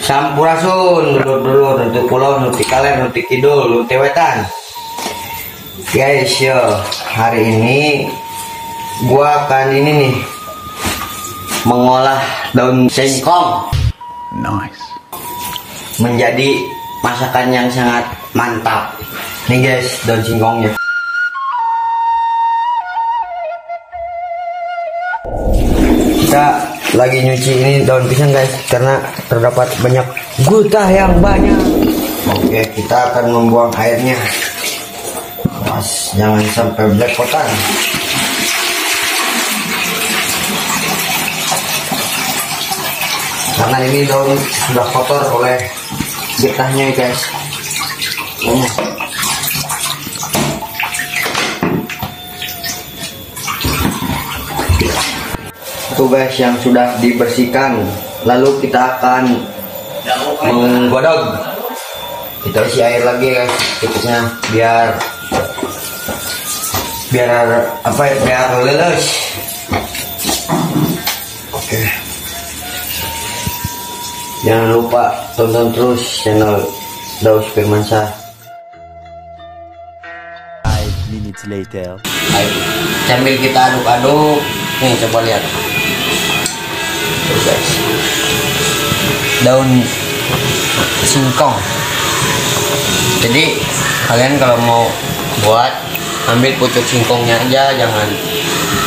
Sampurasun dulur-dulur untuk kulon, untuk kalian, untuk kidul, untuk wetan. Guys, yo, hari ini gua akan ini nih mengolah daun singkong. Nice. Menjadi masakan yang sangat mantap. Nih guys, daun singkongnya. Kita lagi nyuci ini daun pisang guys, karena terdapat banyak gutah yang banyak. Oke, kita akan membuang airnya. Pas, jangan sampai belepotan. Karena ini daun sudah kotor oleh getahnya guys. Tuh guys, yang sudah dibersihkan, lalu kita akan menggodok. Kita isi air lagi guys, cukupnya biar apa ya, biar lelus. Oke, jangan lupa tonton terus channel Daus Firmansyah. 5 minutes later. Ayo, sambil kita aduk-aduk. Nih, coba lihat. Tuh guys, daun singkong. Jadi kalian kalau mau buat, ambil pucuk singkongnya aja, jangan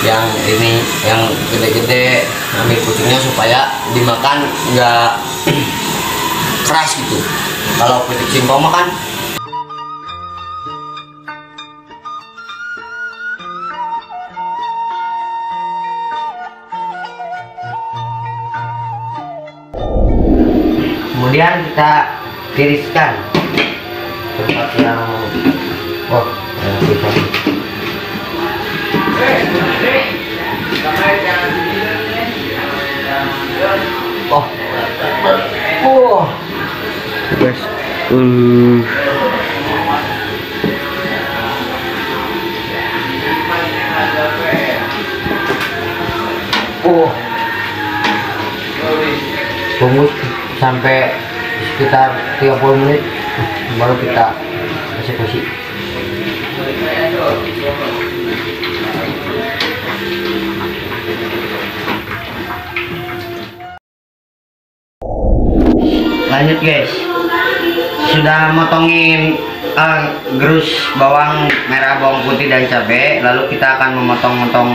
yang ini yang gede-gede. Ambil pucuknya supaya dimakan nggak keras gitu. Kalau pucuk singkong makan kemudian kita tiriskan tempat yang bisa. Guys, tunggu sampai sekitar 30 menit baru kita eksekusi. Lanjut guys, sudah motongin gerus bawang merah, bawang putih dan cabai. Lalu kita akan memotong-motong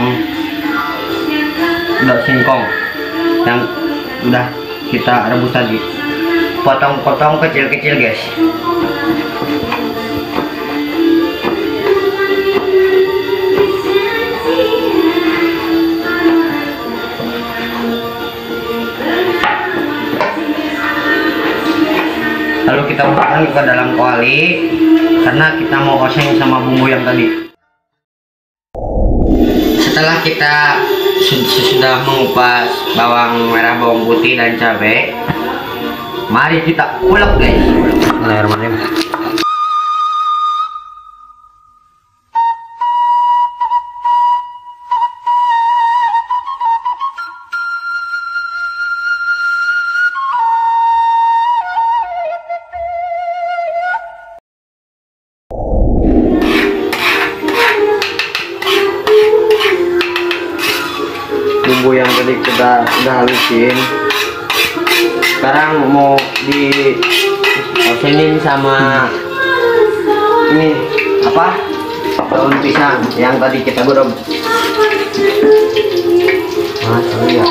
daun singkong yang udah kita rebus tadi. Potong-potong kecil-kecil guys. Lalu kita masukkan ke dalam kuali karena kita mau oseng sama bumbu yang tadi. Setelah kita sudah mengupas bawang merah, bawang putih dan cabai, mari kita ulek guys. Bismillahirrahmanirrahim. Bumbu yang tadi kita udah halusin, sekarang mau di osengin sama ini apa, daun pisang yang tadi kita godok. Ya.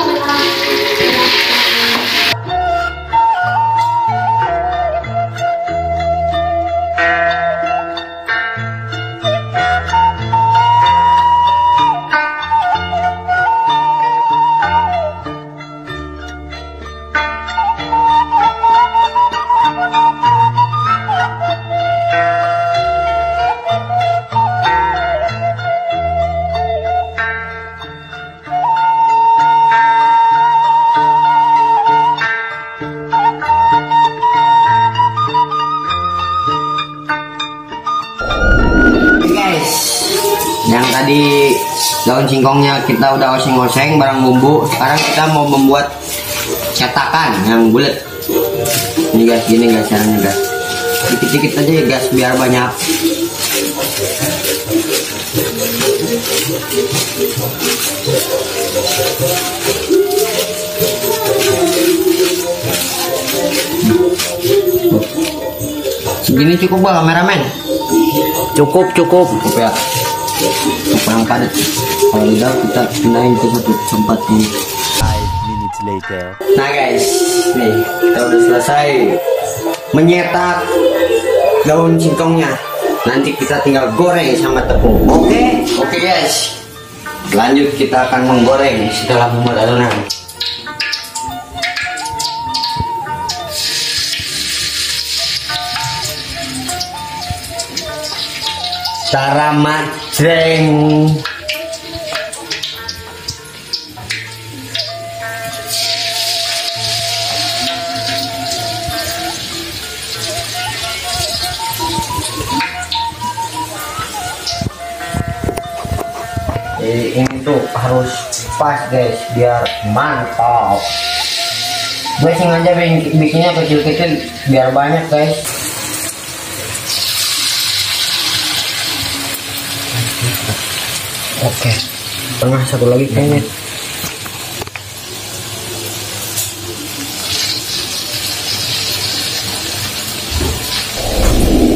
Yang tadi daun singkongnya kita udah oseng-oseng barang bumbu. Sekarang kita mau membuat cetakan yang bulat. Ini guys, gini guys caranya guys. Dikit-dikit aja ya guys biar banyak. Segini cukup gak kameramen? Cukup Ya. Cukup yang padat. Kalau udah kita pindahin ke satu tempat ini. 5 minutes later. Nah guys, nih kita udah selesai menyetak daun singkongnya. Nanti kita tinggal goreng sama tepung. Oke guys. Lanjut kita akan menggoreng setelah membuat adonan. Cara majreng. Ini tuh harus pas guys biar mantap. Gue sengaja bikinnya kecil-kecil biar banyak guys. Oke, tengah satu lagi kayaknya.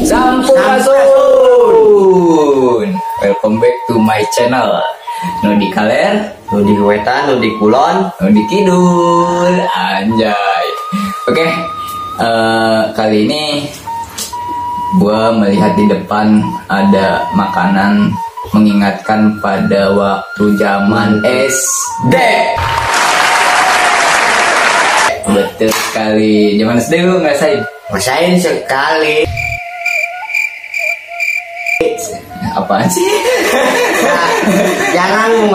Sampurasun. Welcome back to my channel. Nudi Kaler, Nudi Wetan, Nudi Kulon, Nudi Kidul, anjay. Oke, kali ini gua melihat di depan ada makanan mengingatkan pada waktu zaman SD. Betul sekali. Zaman SD lu ngerasain? Rasain sekali. Apaan sih? Nah, jarang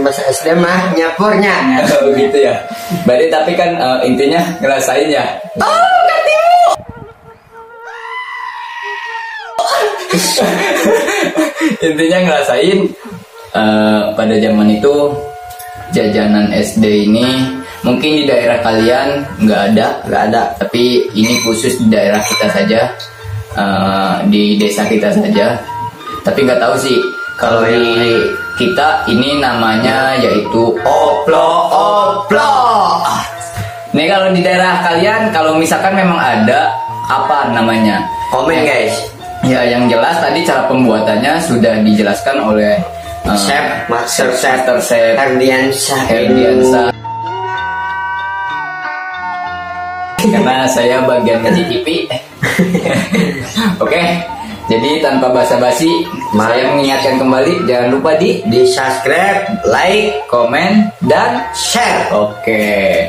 bahasa SD mah nyapurnya. Oh gitu ya. Berarti tapi kan intinya ngerasain ya. Intinya ngerasain pada zaman itu jajanan SD ini mungkin di daerah kalian nggak ada, tapi ini khusus di daerah kita saja, di desa kita saja. Tapi nggak tahu sih kalau di kita ini namanya yaitu oplo. Nih kalau di daerah kalian kalau misalkan memang ada apa namanya? Komen guys. Ya yang jelas tadi cara pembuatannya sudah dijelaskan oleh Master Chef Herdiansa. Karena saya bagian mencicipi. Oke, jadi tanpa basa-basi, saya mengingatkan kembali jangan lupa di subscribe, like, komen, dan share. Oke.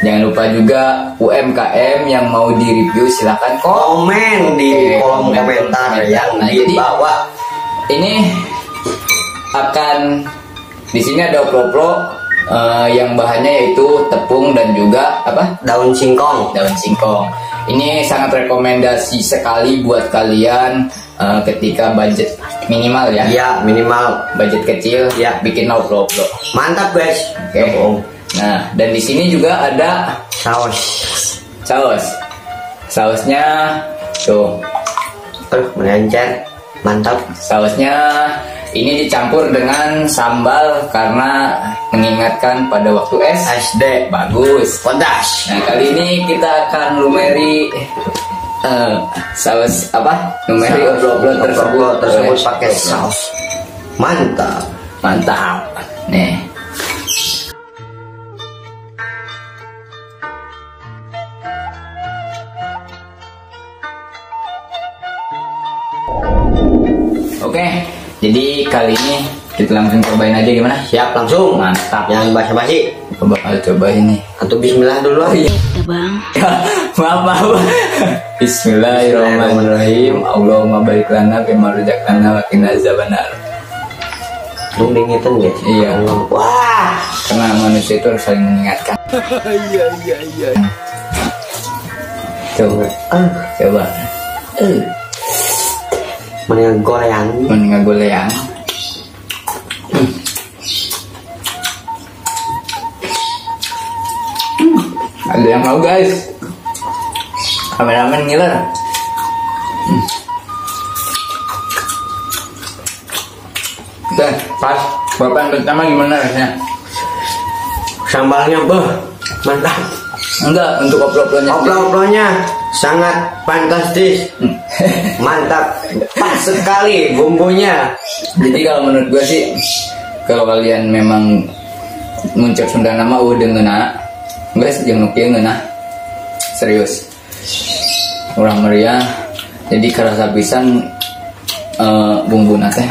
Jangan lupa juga UMKM yang mau di-review silahkan komen di kolom komentar yang di bawah. Ini akan di sini ada oplo yang bahannya yaitu tepung dan juga daun singkong. Ini sangat rekomendasi sekali buat kalian ketika budget minimal ya. Iya, minimal Budget kecil ya, bikin oplo. Mantap guys. Oke. Nah, dan di sini juga ada sausnya tuh. Melencer, mantap. Sausnya ini dicampur dengan sambal karena mengingatkan pada waktu SD. Bagus. Pedas. Nah, kali ini kita akan lumeri saus Lumeri oplo tersebut pakai saus. Mantap. Nih. Oke, jadi kali ini kita langsung cobain aja gimana? Siap, langsung. Mantap. Jangan basa-basi. Coba ini. Atau bismillah dulu. Bang. Maaf. Bismillahirrahmanirrahim. Allahumma barik lana bima razaqtana wa qina azabannar. Dingitan guys. Iya. Wah, Karena manusia itu harus saling mengingatkan. Iya. Coba. mendingan goyang. Mendingan goyang. Mau guys. Kameramen ngiler. Oke, pas. Bapak yang pertama gimana rasanya? Sambalnya mantap. Enggak, untuk oplo-oplonya. Oplo-oplonya sangat fantastis. Mantap. Pas sekali bumbunya. Jadi kalau menurut gue sih, kalau kalian memang muncul Sunda nama udah ngena, guys jangan nukia ngena, serius. Urang meriah, jadi kerasa pisan bumbu nate.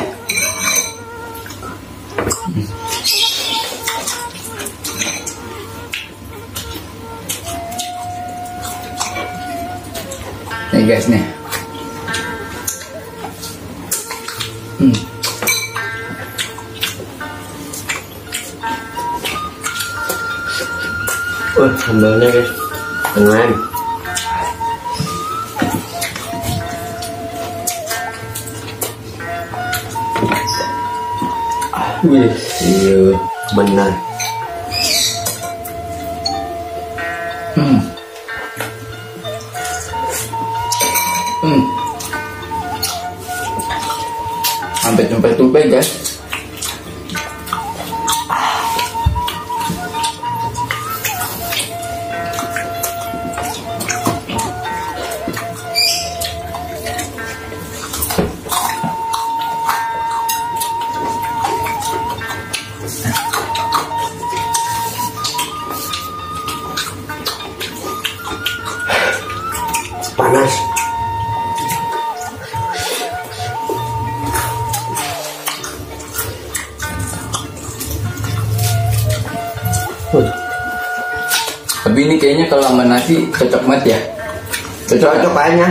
Nih guys nih. Sambalnya guys, keren. Wih, iya benar. Sampai tumpah-tumpah guys. Panas. Tapi ini kayaknya kalau sama nasi cocok banget ya. Cocok kayaknya.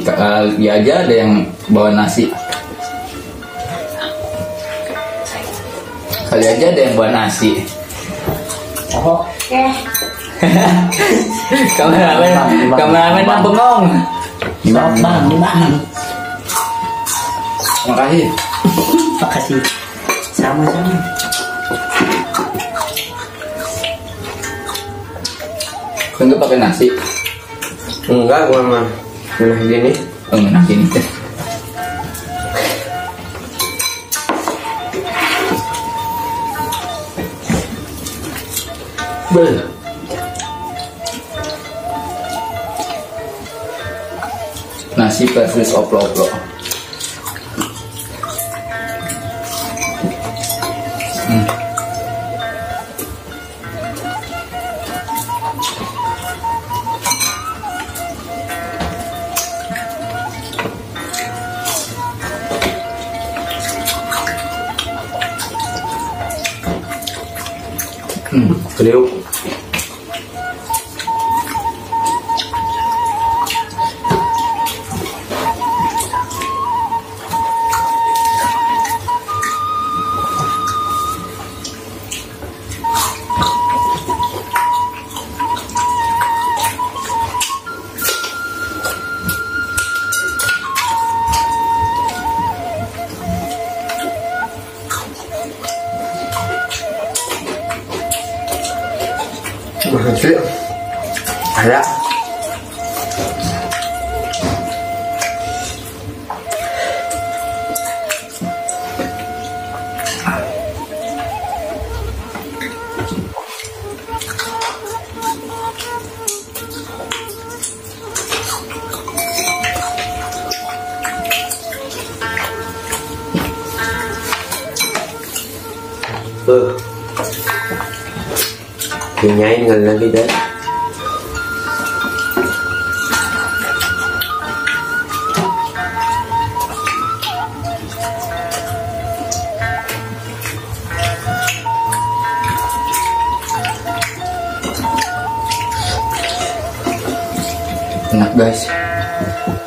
Kali aja ada yang bawa nasi. Kali aja ada yang bawa nasi. Oke. Kameramen mah bengong. Bang. Makasih. Makasih. Sama-sama. Tentu pakai nasi. Enggak, gua mah gini. Oh, enak ini teh. Nasi versus oplo-oplo. Kriuk. Masih ada. Dinyain nggak lagi deh. Enak guys,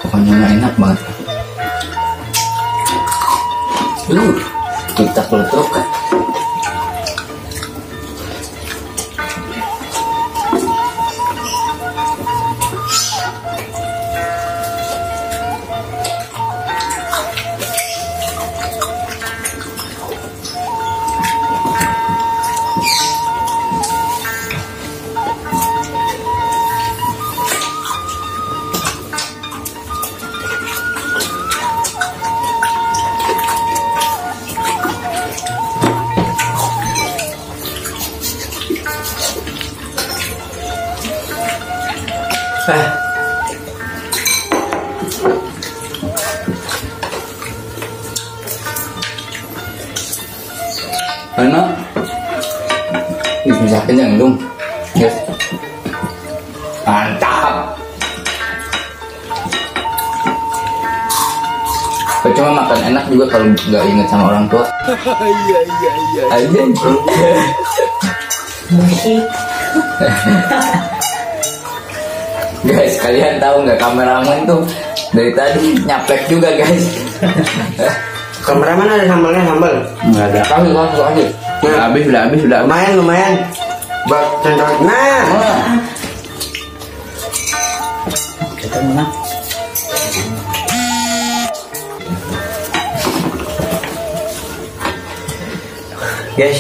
pokoknya mah enak banget. Kita kelutruk kan. Enak. Bisa kenyang dong. Yes. Mantap. Cuma makan enak juga kalau nggak inget sama orang tua. Aja. Guys, kalian tahu nggak kameramen tuh dari tadi nyaplek juga guys. Kameramen ada sambalnya, sambal. Nggak ada. Kasih. Udah habis. Lumayan. Buat cendol. Nah. Kita menang. Guys,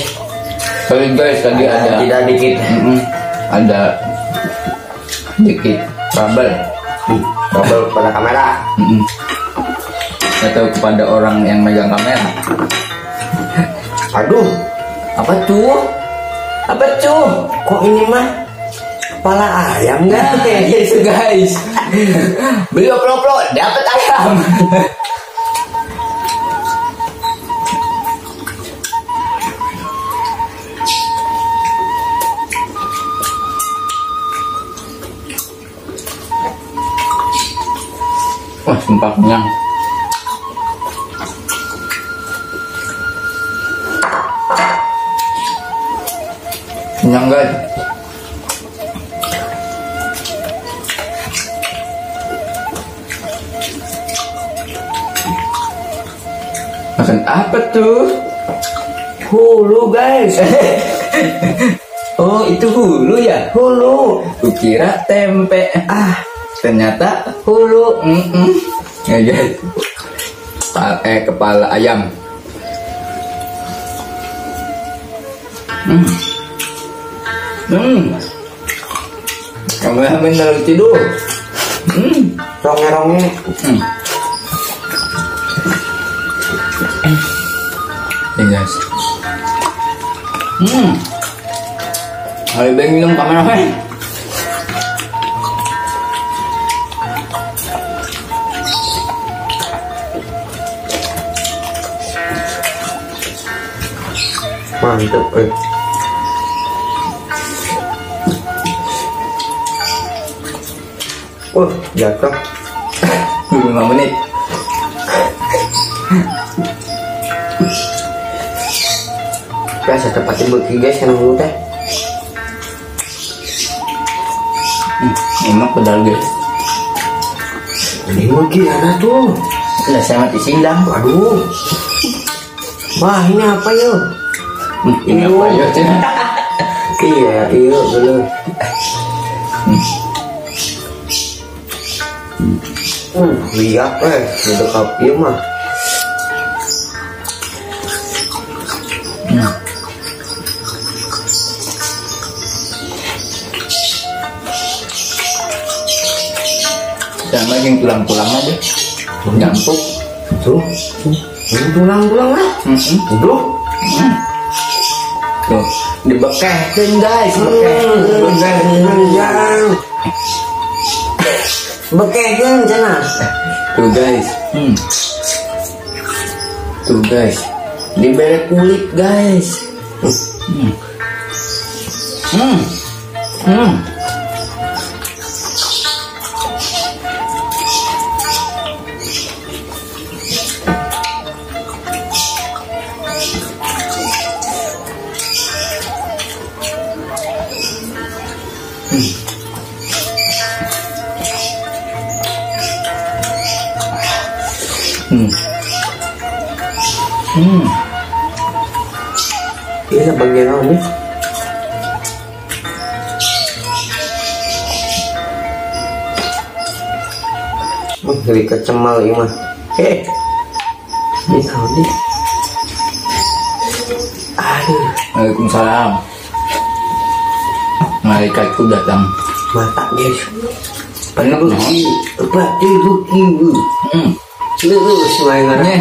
Sorry guys, tadi ada tidak dikit. ada dikit trouble. Double pada kamera. Atau kepada orang yang megang kamera. Aduh, Apa tuh? kok ini mah kepala ayam Nah, guys? gitu guys. Beli oplo-oplo, dapat ayam. Wah, sumpah kenyang. Kenyang guys. Makan apa tuh? Hulu guys. Oh, itu hulu ya? Hulu. Kukira tempe. Ternyata hulu. Ya guys. Kepala ayam. Kamu benar tidur. Ronge-ronge. Ya guys. Ayo bang minum kamera. Mantap. Jatuh. 5 menit. Guys, saya tepatin bagi guys karena dulu teh. Enak pedal guys. Ini bagi ada tuh. Lah saya mati sindang. Waduh. Wah, ini apa yuk? Ini apa ya? Iya, belum. Lihat udah kopi mah. Sama yang tulang-tulang aja. Nyampuk. Tuh. Ini tulang-tulang lah. Tuh. Tuh, dibekehin guys, Bekehin cina. Tuh guys. Tuh guys. Diberi kulit guys. Ini bagian apa nih? Dari kecemal ini mah. Ini tahu nih. Aduh, Waalaikumsalam. Malaikatku datang. mata guys. Penuh. Berarti buki. Lurus mainannya.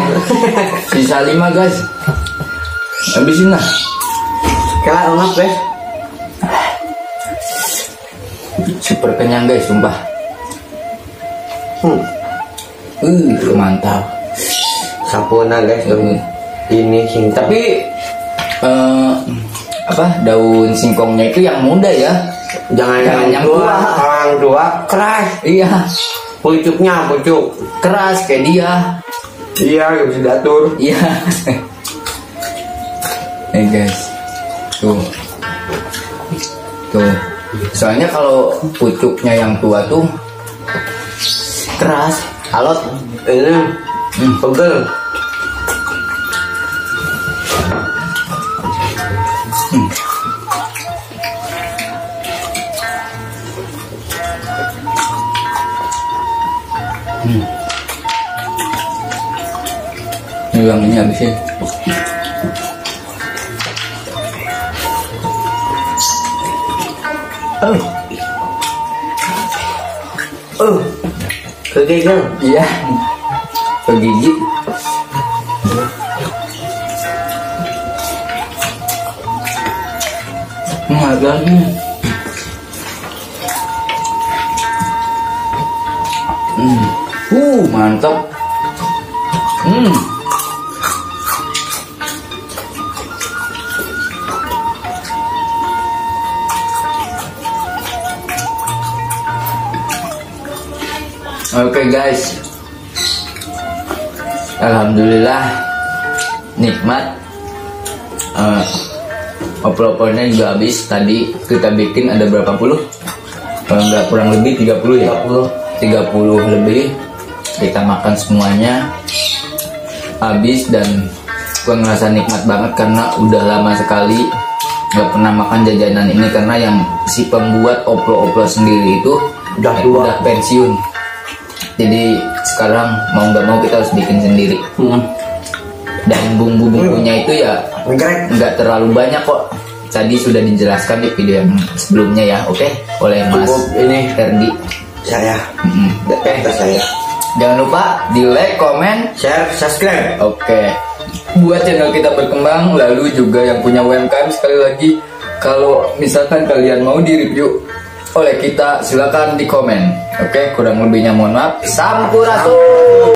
Sisa 5 guys. Habisin lah. Kalau ngap guys. Super kenyang guys, sumpah. Mantap. Sampurna guys, ini singkong. Tapi daun singkongnya itu yang muda ya. Jangan yang tua. Orang tua keras. Iya, Pucuk keras kayak dia. Iya, gak bisa diatur. Iya. Guys, tuh. Soalnya kalau pucuknya yang tua tuh keras, alot. Ini pegel. Ini yang ini habisin. Kegigil. Iya. Kegigit. Harganya. Mantap. Oke guys, alhamdulillah nikmat. Opor-opornya juga habis. Tadi kita bikin ada berapa puluh? Kalau nggak kurang lebih 30 ya. 30 lebih. Kita makan semuanya habis dan gue ngerasa nikmat banget karena udah lama sekali nggak pernah makan jajanan ini, karena yang si pembuat oplo-oplo sendiri itu udah pensiun. Jadi sekarang mau nggak mau kita harus bikin sendiri. Dan bumbu-bumbunya itu ya nggak terlalu banyak kok. Tadi sudah dijelaskan di video yang sebelumnya ya, oke? Oleh Mas ini Herdi. Saya. Saya. Jangan lupa di like, comment, Share, subscribe. oke. Buat channel kita berkembang, lalu juga yang punya UMKM, sekali lagi kalau misalkan kalian mau di-review oleh kita, silakan di komen. Oke, kurang lebihnya mohon maaf. Sampurasun.